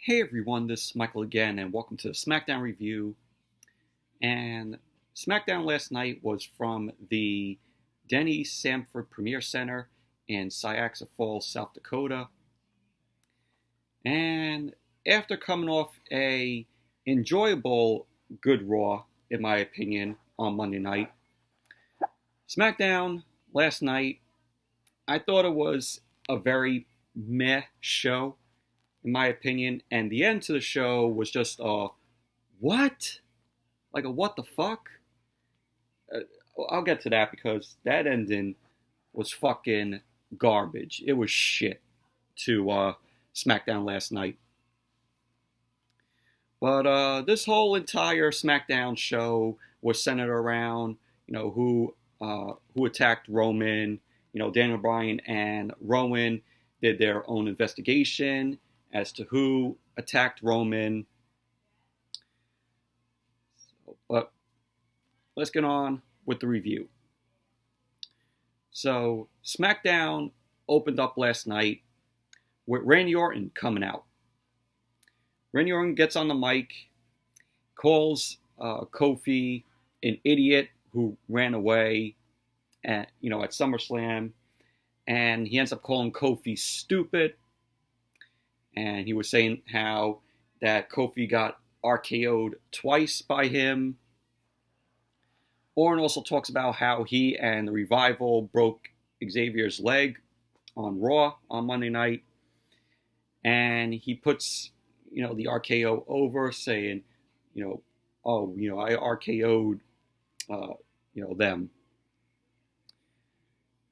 Hey everyone, this is Michael again, and welcome to the Smackdown review. And Smackdown last night was from the Denny Samford Premier Center in Syaksa Falls, South Dakota. And after coming off a enjoyable good Raw, in my opinion, on Monday night, Smackdown last night, I thought it was a very meh show, in my opinion, and the end to the show was just what? Like a what the fuck? I'll get to that because that ending was fucking garbage. It was shit to SmackDown last night. But this whole entire SmackDown show was centered around, who attacked Roman. Daniel Bryan and Rowan did their own investigation as to who attacked Roman. But let's get on with the review. So, SmackDown opened up last night with Randy Orton coming out. Randy Orton gets on the mic, calls Kofi an idiot who ran away at SummerSlam, and he ends up calling Kofi stupid. And he was saying how that Kofi got RKO'd twice by him. Orton also talks about how he and the Revival broke Xavier's leg on Raw on Monday night. And he puts, the RKO over, saying, I RKO'd, them.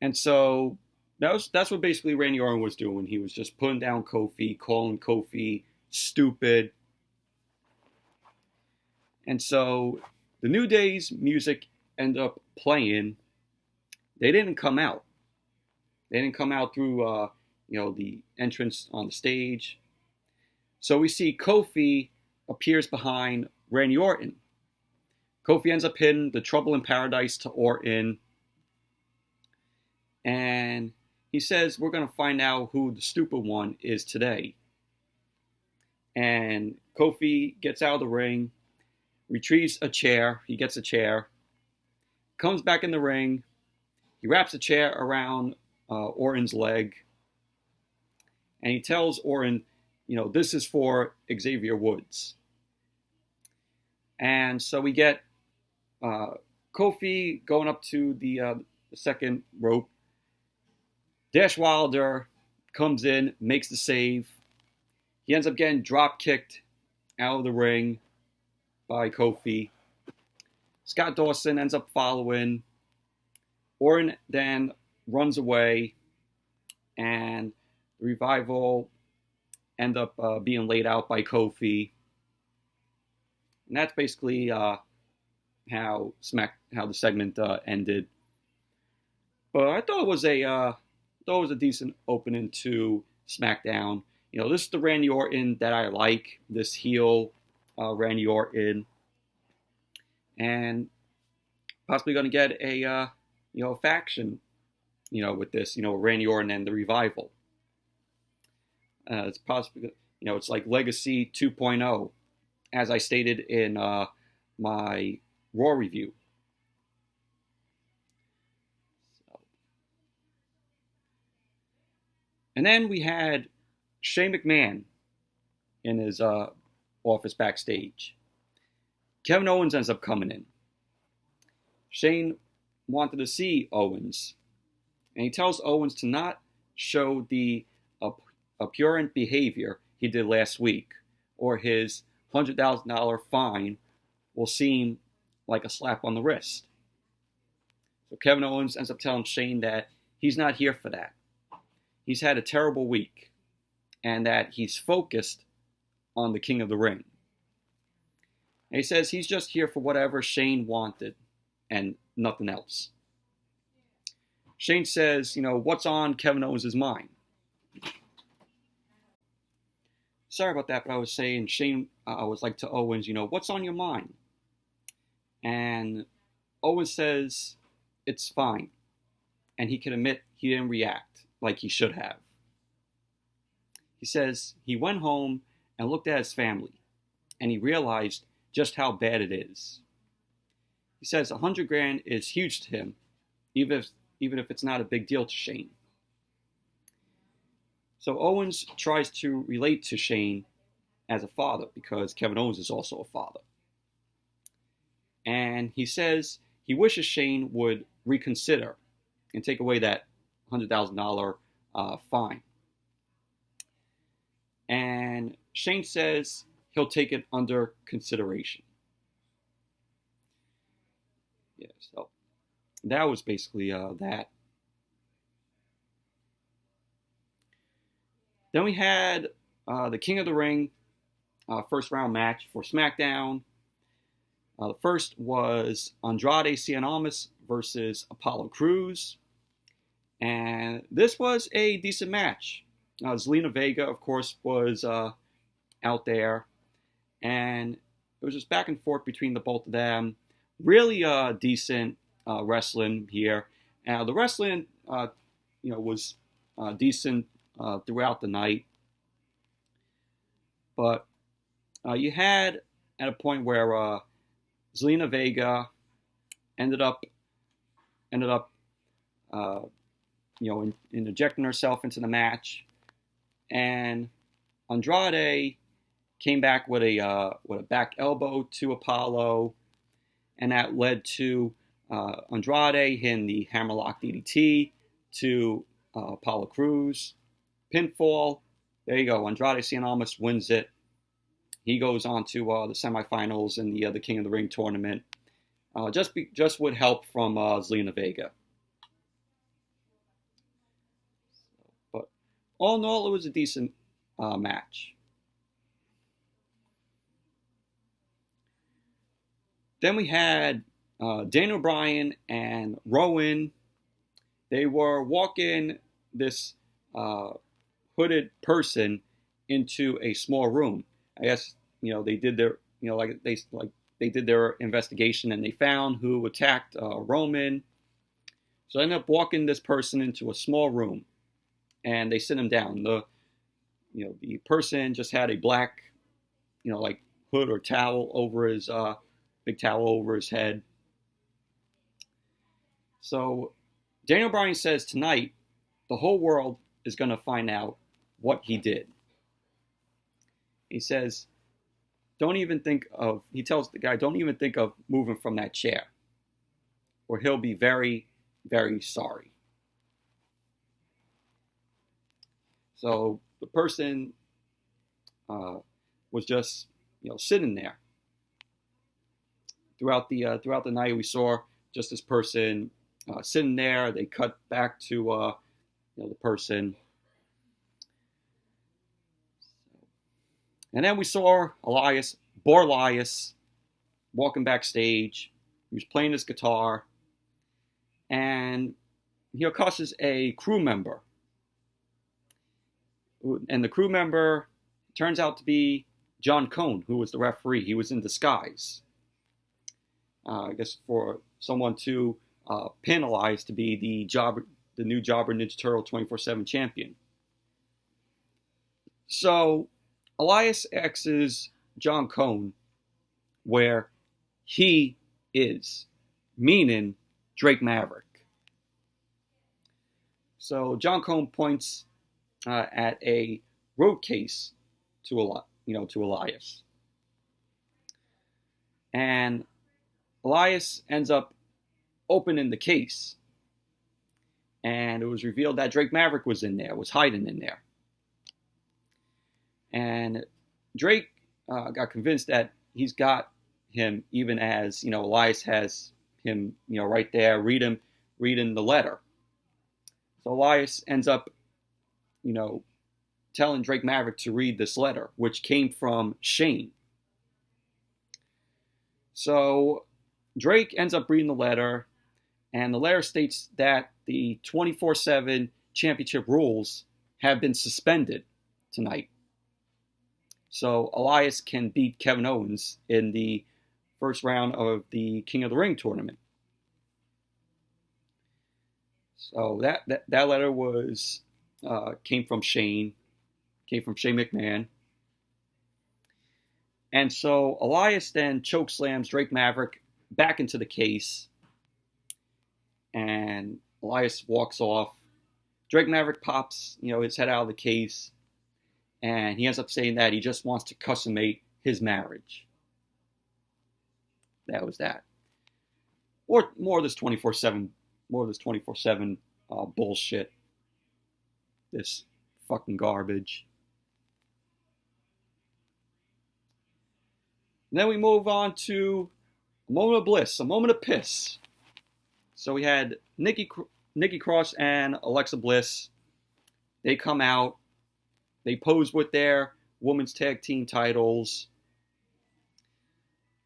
And so that's what basically Randy Orton was doing. He was just putting down Kofi, calling Kofi stupid. And so the New Day's music ended up playing. They didn't come out. They didn't come out through, the entrance on the stage. So we see Kofi appears behind Randy Orton. Kofi ends up hitting the Trouble in Paradise to Orton. And he says, we're going to find out who the stupid one is today. And Kofi gets out of the ring, retrieves a chair. He gets a chair, comes back in the ring. He wraps a chair around Orton's leg. And he tells Orton, this is for Xavier Woods. And so we get Kofi going up to the second rope. Dash Wilder comes in, makes the save. He ends up getting drop kicked out of the ring by Kofi. Scott Dawson ends up following. Orton then runs away, and the Revival end up being laid out by Kofi. And that's basically how the segment ended. But I thought it was a decent opening to SmackDown. This is the Randy Orton that I like, this heel Randy Orton. And possibly going to get a faction, with this, Randy Orton and the Revival. It's possibly, it's like Legacy 2.0, as I stated in my Raw review. And then we had Shane McMahon in his office backstage. Kevin Owens ends up coming in. Shane wanted to see Owens, and he tells Owens to not show the abhorrent behavior he did last week, or his $100,000 fine will seem like a slap on the wrist. So Kevin Owens ends up telling Shane that he's not here for that. He's had a terrible week, and that he's focused on the King of the Ring. And he says he's just here for whatever Shane wanted and nothing else. Shane says, what's on Kevin Owens' mind? Sorry about that, but I was saying, Shane, I was like to Owens, what's on your mind? And Owens says it's fine. And he can admit he didn't react like he should have. He says he went home and looked at his family, and he realized just how bad it is. He says 100 grand is huge to him, even if it's not a big deal to Shane. So Owens tries to relate to Shane as a father, because Kevin Owens is also a father. And he says he wishes Shane would reconsider and take away that $100,000 fine. And Shane says he'll take it under consideration. Yeah, so that was basically that. Then we had the King of the Ring first round match for SmackDown. The first was Andrade Cien Almas versus Apollo Crews. And this was a decent match. Zelina Vega, of course, was out there. And it was just back and forth between the both of them. Really decent wrestling here. The wrestling, was decent throughout the night. But you had at a point where Zelina Vega ended up injecting herself into the match, and Andrade came back with a back elbow to Apollo, and that led to Andrade hitting the hammerlock DDT to Apollo Crews. Pinfall. There you go. Andrade Cien Almas wins it. He goes on to the semifinals in the King of the Ring tournament. Just with help from Zelina Vega. But all in all, it was a decent match. Then we had Daniel Bryan and Rowan. They were walking this hooded person into a small room. I guess they did their they did their investigation, and they found who attacked Roman. So they ended up walking this person into a small room, and they sit him down. The person just had a black hood or towel over his big towel over his head. So Daniel Bryan says tonight the whole world is going to find out what he did. He says, he tells the guy, don't even think of moving from that chair, or he'll be very, very sorry. So the person was just, sitting there. Throughout the night, we saw just this person sitting there. They cut back to the person. And then we saw Elias walking backstage. He was playing his guitar, and he accosted a crew member. And the crew member turns out to be John Cone, who was the referee. He was in disguise. I guess for someone to pin Elias to be the new Jobber Ninja Turtle 24/7 champion. So Elias asks John Cone where he is, meaning Drake Maverick. So John Cone points at a road case to Elias, and Elias ends up opening the case, and it was revealed that Drake Maverick was hiding in there. And Drake got convinced that he's got him, even as Elias has him right there reading the letter. So Elias ends up telling Drake Maverick to read this letter, which came from Shane. So Drake ends up reading the letter, and the letter states that the 24/7 championship rules have been suspended tonight. So Elias can beat Kevin Owens in the first round of the King of the Ring tournament. So that letter was came from Shane McMahon. And so Elias then chokeslams Drake Maverick back into the case, and Elias walks off. Drake Maverick pops, his head out of the case, and he ends up saying that he just wants to consummate his marriage. That was that. Or more of this 24/7, bullshit. This fucking garbage. And then we move on to a moment of bliss, a moment of piss. So we had Nikki Cross and Alexa Bliss. They come out. They pose with their women's tag team titles.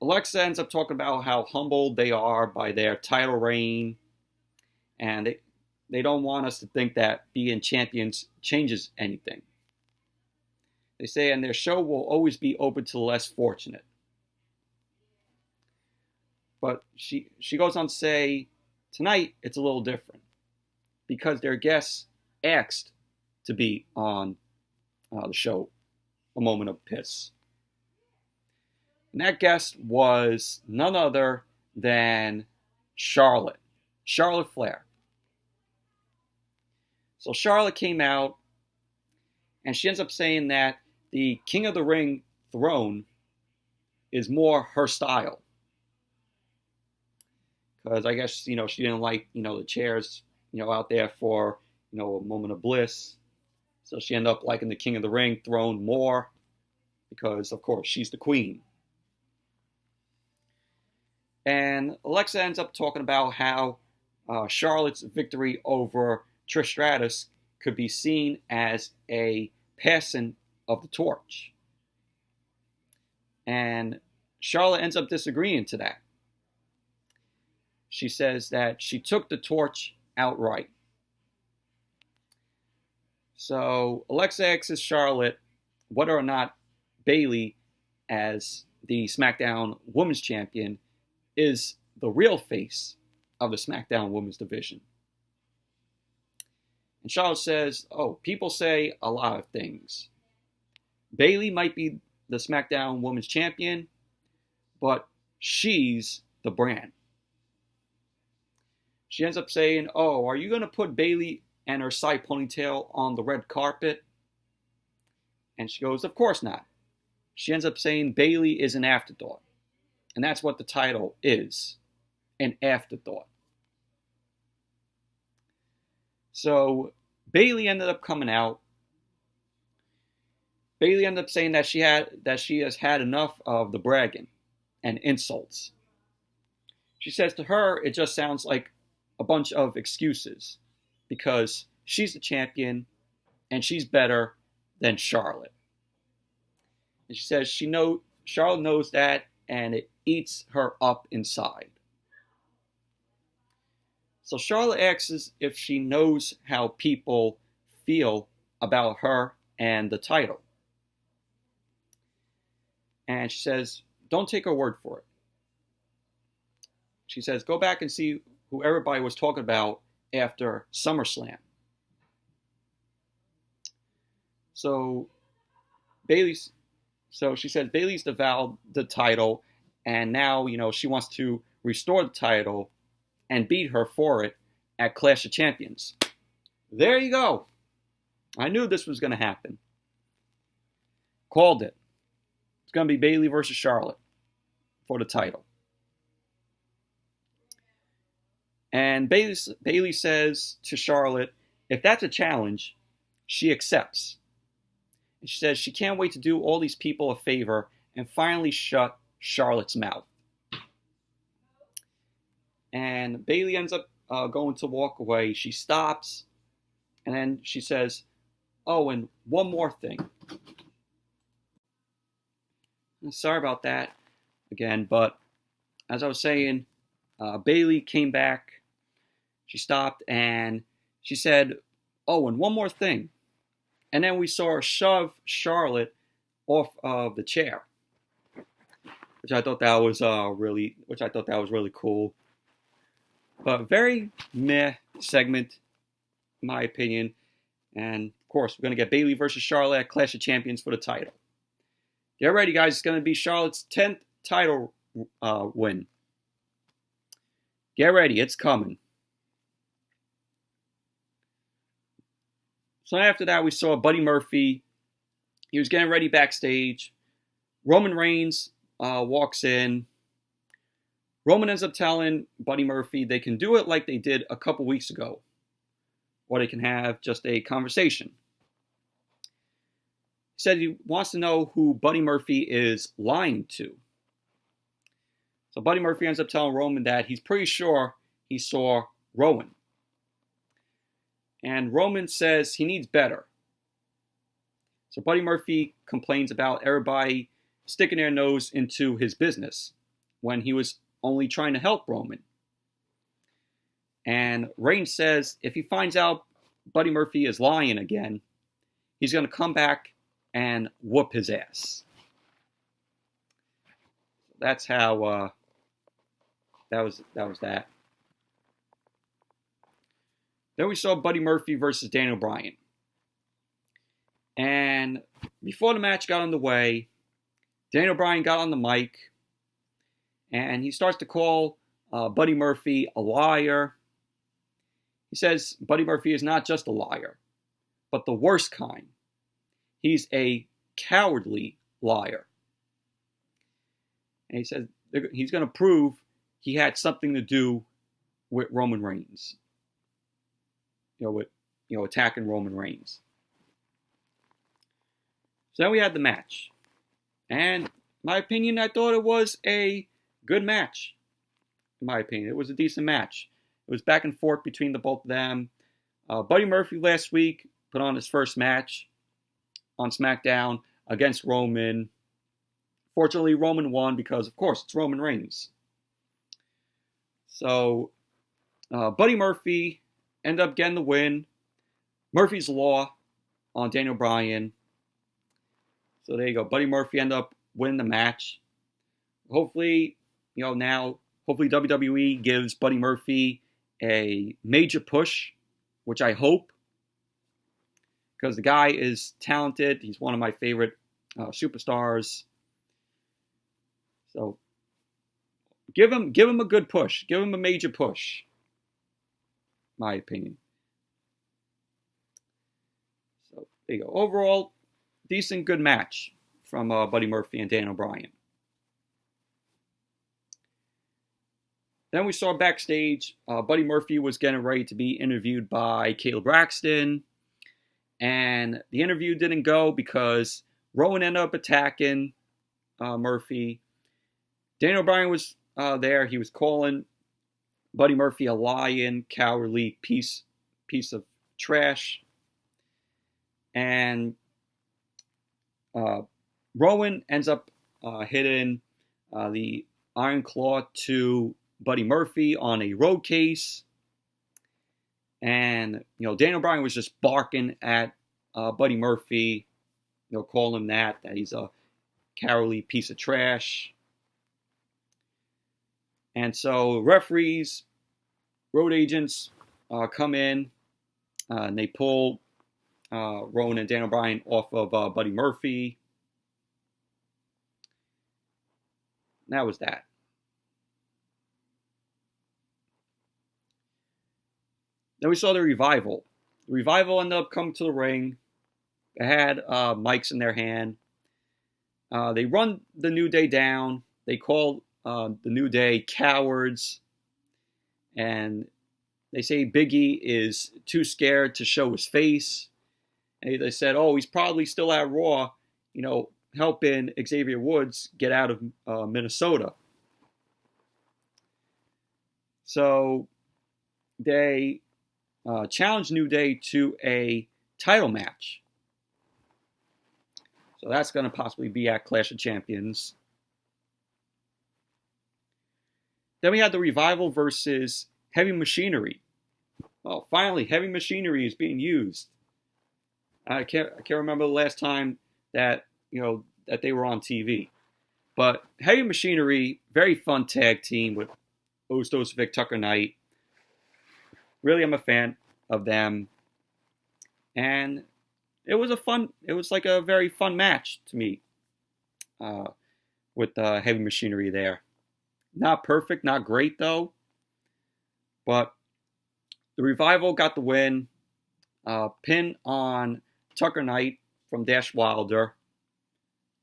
Alexa ends up talking about how humbled they are by their title reign. And they don't want us to think that being champions changes anything. They say, and their show will always be open to the less fortunate. But she goes on to say, tonight it's a little different because their guests asked to be on the show, A Moment of Piss. And that guest was none other than Charlotte Flair. So Charlotte came out, and she ends up saying that the King of the Ring throne is more her style. Because I guess, she didn't like, the chairs, out there for, a moment of bliss. So she ended up liking the King of the Ring throne more because, of course, she's the queen. And Alexa ends up talking about how Charlotte's victory over Trish Stratus could be seen as a passing of the torch. And Charlotte ends up disagreeing to that. She says that she took the torch outright. So Alexa asks Charlotte whether or not Bayley, as the SmackDown Women's Champion, is the real face of the SmackDown Women's division. And Charlotte says, people say a lot of things. Bayley might be the SmackDown Women's Champion, but she's the brand. She ends up saying, are you going to put Bayley and her side ponytail on the red carpet? And she goes, of course not. She ends up saying Bayley is an afterthought. And that's what the title is, an afterthought. So Bayley ended up coming out. Bayley ended up saying that she has had enough of the bragging and insults. She says to her, it just sounds like a bunch of excuses because she's the champion and she's better than Charlotte. And she says Charlotte knows that and it eats her up inside. So Charlotte asks if she knows how people feel about her and the title. And she says, don't take her word for it. She says, go back and see who everybody was talking about after SummerSlam. So she says Bayley's devalued the title, and now, she wants to restore the title and beat her for it at Clash of Champions. There you go. I knew this was going to happen. Called it. It's going to be Bayley versus Charlotte for the title. And Bayley says to Charlotte, if that's a challenge, she accepts. And she says she can't wait to do all these people a favor and finally shut Charlotte's mouth. And Bayley ends up going to walk away. She stops, and then she says, and one more thing. Sorry about that again, but as I was saying, Bayley came back. She stopped and she said, and one more thing. And then we saw her shove Charlotte off of the chair, which I thought that was really cool. But very meh segment, in my opinion. And of course, we're going to get Bayley versus Charlotte at Clash of Champions for the title. Get ready, guys. It's going to be Charlotte's 10th title win. Get ready. It's coming. So after that, we saw Buddy Murphy. He was getting ready backstage. Roman Reigns walks in. Roman ends up telling Buddy Murphy they can do it like they did a couple weeks ago, or they can have just a conversation. He said he wants to know who Buddy Murphy is lying to. So Buddy Murphy ends up telling Roman that he's pretty sure he saw Rowan. And Roman says he needs better. So Buddy Murphy complains about everybody sticking their nose into his business when he was only trying to help Roman. And Reigns says if he finds out Buddy Murphy is lying again, he's going to come back and whoop his ass. That's how that was that. Then we saw Buddy Murphy versus Daniel Bryan. And before the match got underway, Daniel Bryan got on the mic and he starts to call Buddy Murphy a liar. He says Buddy Murphy is not just a liar, but the worst kind. He's a cowardly liar. And he says he's going to prove he had something to do with Roman Reigns. Attacking Roman Reigns. So then we had the match. And in my opinion, I thought it was a good match. In my opinion, it was a decent match. It was back and forth between the both of them. Buddy Murphy last week put on his first match on SmackDown against Roman. Fortunately, Roman won because, of course, it's Roman Reigns. So, Buddy Murphy ended up getting the win. Murphy's Law on Daniel Bryan. So there you go. Buddy Murphy ended up winning the match. Hopefully, hopefully WWE gives Buddy Murphy a major push, which I hope. Because the guy is talented. He's one of my favorite superstars. So give him a good push. Give him a major push. My opinion. So there you go. Overall, decent, good match from Buddy Murphy and Daniel Bryan. Then we saw backstage, Buddy Murphy was getting ready to be interviewed by Caleb Braxton. And the interview didn't go because Rowan ended up attacking Murphy. Daniel Bryan was there. He was calling Buddy Murphy a lying, cowardly piece of trash. And Rowan ends up hitting the Iron Claw to Buddy Murphy on a road case. And, Daniel Bryan was just barking at Buddy Murphy, calling him that he's a cowardly piece of trash. And so referees, road agents come in and they pull Rowan and Daniel Bryan off of Buddy Murphy. And that was that. Then we saw the Revival. The Revival ended up coming to the ring. They had mics in their hand. They run the New Day down. They call the New Day cowards. And they say Big E is too scared to show his face. And they said, he's probably still at Raw, helping Xavier Woods get out of Minnesota. So they challenged New Day to a title match. So that's going to possibly be at Clash of Champions. Then we had the Revival versus Heavy Machinery. Well, finally, Heavy Machinery is being used. I can't remember the last time that that they were on TV. But Heavy Machinery, very fun tag team with Usos, Vic, Tucker Knight. Really, I'm a fan of them. And it was like a very fun match to me. with heavy machinery there. Not perfect, not great though, but the Revival got the win. Pin on Tucker Knight from Dash Wilder.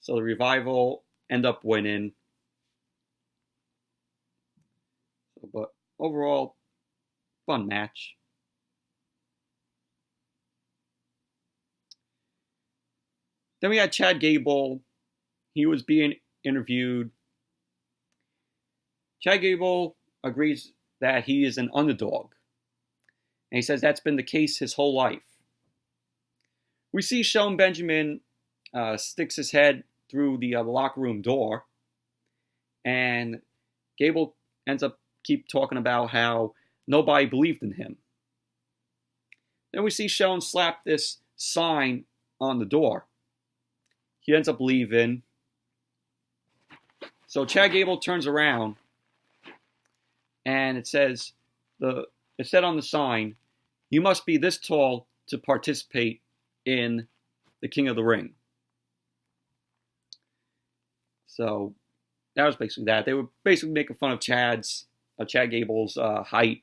So the Revival end up winning. But overall, fun match. Then we had Chad Gable. He was being interviewed. Chad Gable agrees that he is an underdog. And he says that's been the case his whole life. We see Shelton Benjamin sticks his head through the locker room door. And Gable ends up keep talking about how nobody believed in him. Then we see Shelton slap this sign on the door. He ends up leaving. So Chad Gable turns around and it said on the sign, "You must be this tall to participate in the King of the Ring." So that was basically that. They were basically making fun of Chad Gable's height.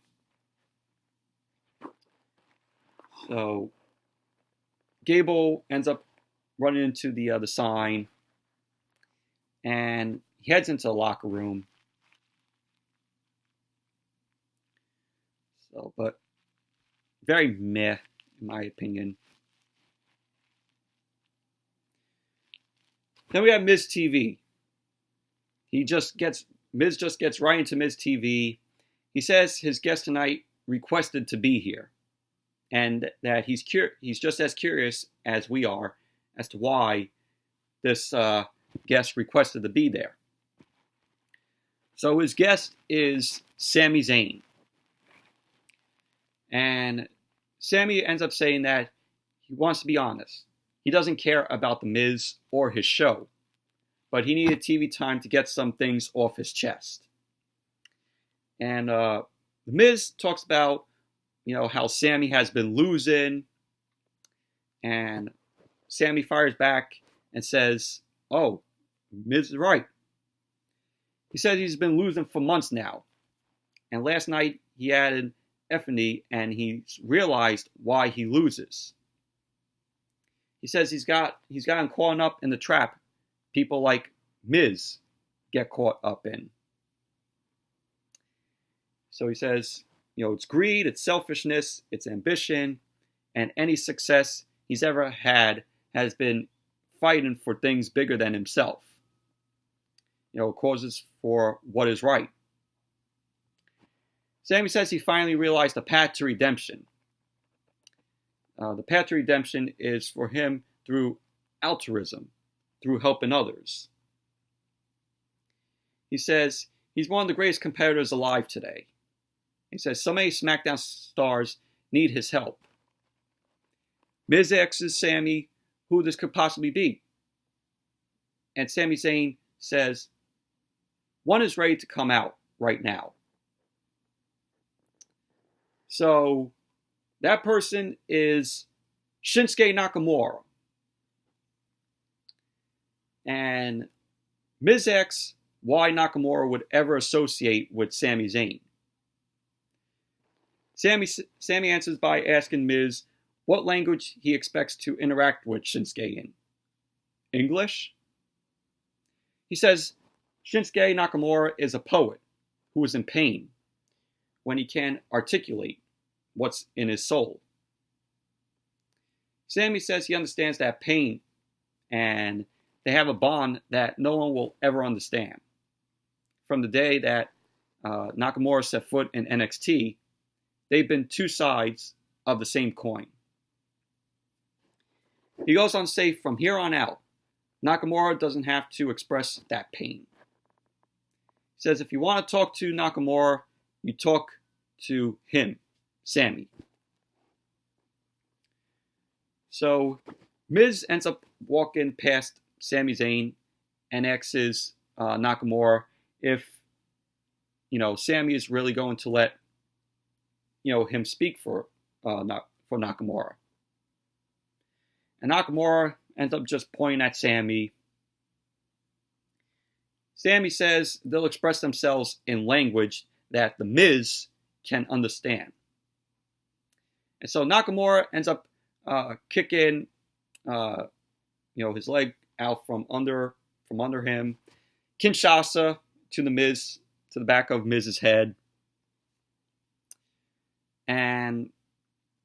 So Gable ends up running into the sign, and he heads into the locker room. So, but very meh, in my opinion. Then we have Miz TV. Miz just gets right into Miz TV. He says his guest tonight requested to be here, and that he's just as curious as we are as to why this guest requested to be there. So his guest is Sami Zayn. And Sami ends up saying that he wants to be honest. He doesn't care about The Miz or his show, but he needed TV time to get some things off his chest. And The Miz talks about, how Sami has been losing, and Sami fires back and says, "Oh, Miz is right." He says he's been losing for months now, and last night he added epiphany and he's realized why he loses. He says he's gotten caught up in the trap people like Miz get caught up in. So he says, it's greed, it's selfishness, it's ambition, and any success he's ever had has been fighting for things bigger than himself. Causes for what is right. Sami says he finally realized the path to redemption. The path to redemption is for him through altruism, through helping others. He says he's one of the greatest competitors alive today. He says so many SmackDown stars need his help. Miz asks Sami who this could possibly be. And Sami Zayn says, one is ready to come out right now. So that person is Shinsuke Nakamura. And Miz asks why Nakamura would ever associate with Sami Zayn. Sami answers by asking Miz what language he expects to interact with Shinsuke in. English? He says Shinsuke Nakamura is a poet who is in pain when he can articulate what's in his soul. Sami says he understands that pain and they have a bond that no one will ever understand. From the day that Nakamura set foot in NXT, they've been two sides of the same coin. He goes on to say from here on out, Nakamura doesn't have to express that pain. He says if you want to talk to Nakamura, you talk to him, Sami. So Miz ends up walking past Sami Zayn and asks Nakamura if Sami is really going to let him speak for Nakamura. And Nakamura ends up just pointing at Sami Sami says they'll express themselves in language that The Miz can understand. And so Nakamura ends up kicking his leg out from under him. Kinshasa to The Miz, to the back of Miz's head. And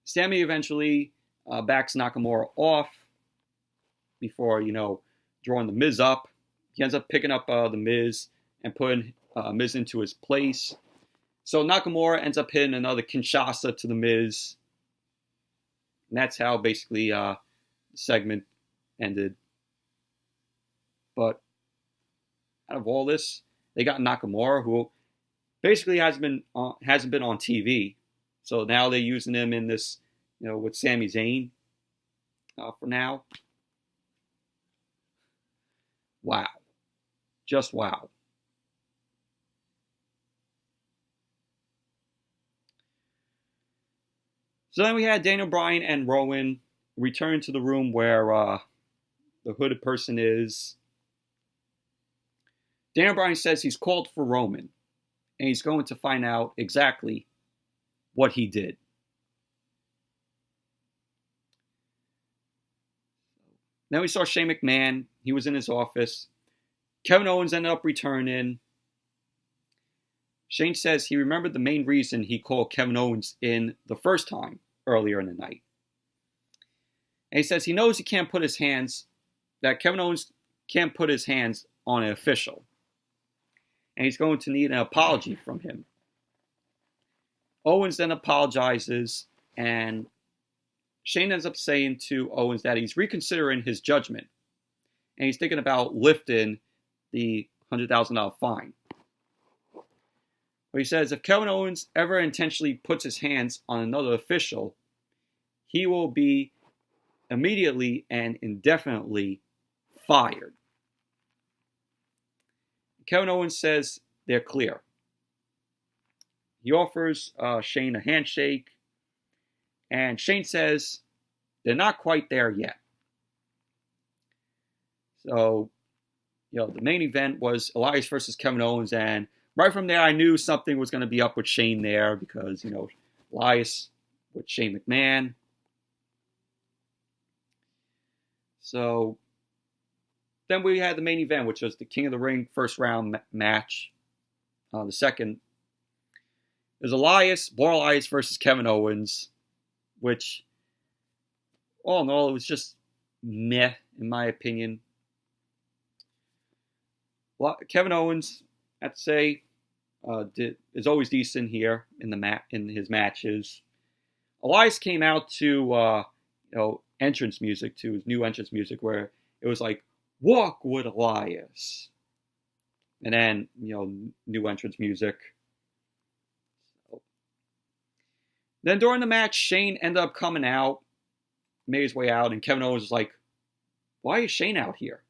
Sami eventually backs Nakamura off before, drawing The Miz up. He ends up picking up The Miz and putting Miz into his place. So Nakamura ends up hitting another Kinshasa to The Miz. And that's how basically the segment ended. But out of all this, they got Nakamura, who basically hasn't been on TV. So now they're using him in this, with Sami Zayn for now. Wow. Just wow. So then we had Daniel Bryan and Rowan return to the room where the hooded person is. Daniel Bryan says he's called for Roman, and he's going to find out exactly what he did. Then we saw Shane McMahon. He was in his office. Kevin Owens ended up returning. Shane says he remembered the main reason he called Kevin Owens in the first time earlier in the night. And he says he knows that Kevin Owens can't put his hands on an official. And he's going to need an apology from him. Owens then apologizes, and Shane ends up saying to Owens that he's reconsidering his judgment. And he's thinking about lifting the $100,000 fine. But he says if Kevin Owens ever intentionally puts his hands on another official, he will be immediately and indefinitely fired. Kevin Owens says they're clear. He offers Shane a handshake, and Shane says they're not quite there yet. So, the main event was Elias versus Kevin Owens, and right from there I knew something was going to be up with Shane there because, Elias with Shane McMahon. So, then we had the main event, which was the King of the Ring first round match. The second is Elias versus Kevin Owens, which, all in all, it was just meh, in my opinion. Kevin Owens, I have to say, is always decent here in his matches. Elias came out to entrance music, to his new entrance music, where it was like, "Walk with Elias," and then new entrance music. Then during the match, Shane ended up coming out, made his way out, and Kevin Owens was like, "Why is Shane out here?"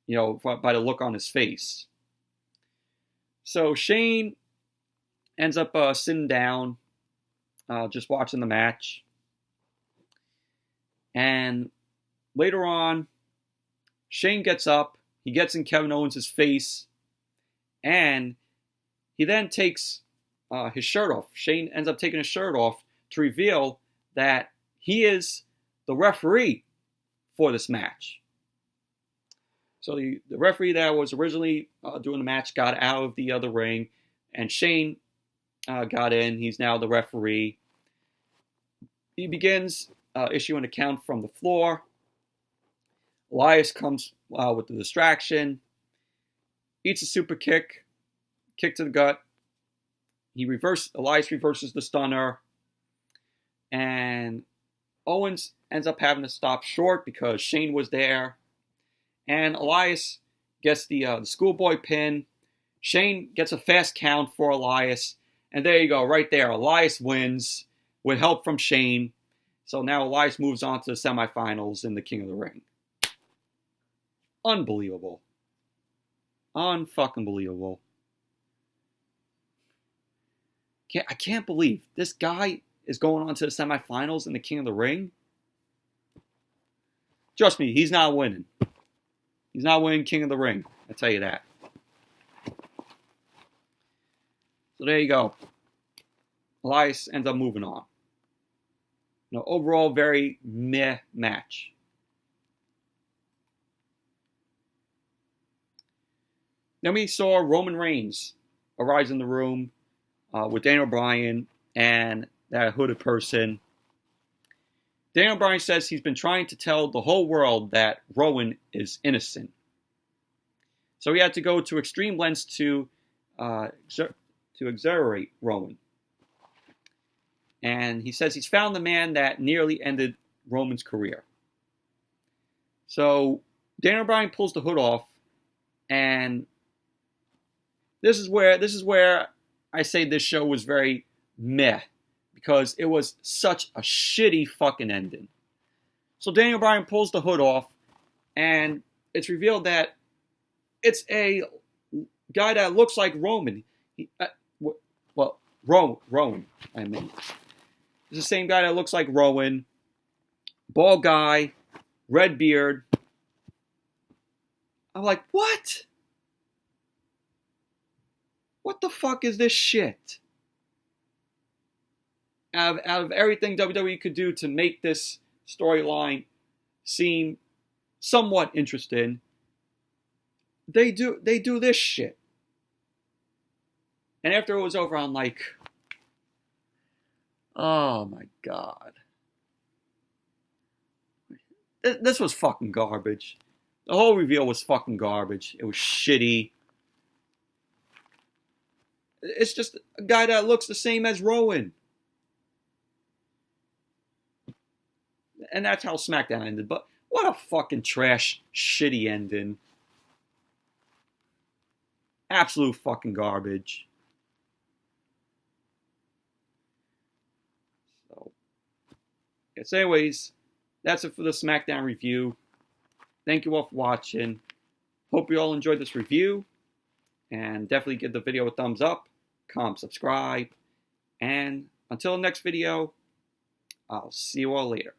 By the look on his face. So Shane ends up sitting down, just watching the match. And later on, Shane gets up, he gets in Kevin Owens' face, and he then takes his shirt off. Shane ends up taking his shirt off to reveal that he is the referee for this match. So the referee that was originally doing the match got out of the other ring, and Shane got in. He's now the referee. He begins issuing a count from the floor. Elias comes with the distraction, eats a super kick to the gut. Elias reverses the stunner, and Owens ends up having to stop short because Shane was there. And Elias gets the schoolboy pin. Shane gets a fast count for Elias. And there you go, right there. Elias wins with help from Shane. So now Elias moves on to the semifinals in the King of the Ring. Unbelievable. Unfucking believable. I can't believe this guy is going on to the semifinals in the King of the Ring. Trust me, he's not winning. He's not winning King of the Ring. I tell you that. So there you go. Elias ends up moving on. Overall, very meh match. Then we saw Roman Reigns arise in the room with Daniel Bryan and that hooded person. Daniel Bryan says he's been trying to tell the whole world that Rowan is innocent. So he had to go to extreme lengths to exonerate Rowan. And he says he's found the man that nearly ended Roman's career. So Daniel Bryan pulls the hood off, and this is where I say this show was very meh, because it was such a shitty fucking ending. So Daniel Bryan pulls the hood off, and it's revealed that it's a guy that looks like Roman. Rowan, I mean. It's the same guy that looks like Rowan. Bald guy, red beard. I'm like, what? What the fuck is this shit? Out of everything WWE could do to make this storyline seem somewhat interesting, they do this shit. And after it was over, I'm like, oh my god. This was fucking garbage. The whole reveal was fucking garbage. It was shitty. It's just a guy that looks the same as Rowan. And that's how SmackDown ended. But what a fucking trash, shitty ending. Absolute fucking garbage. So, yes, anyways, that's it for the SmackDown review. Thank you all for watching. Hope you all enjoyed this review. And definitely give the video a thumbs up, comment, subscribe. And until the next video, I'll see you all later.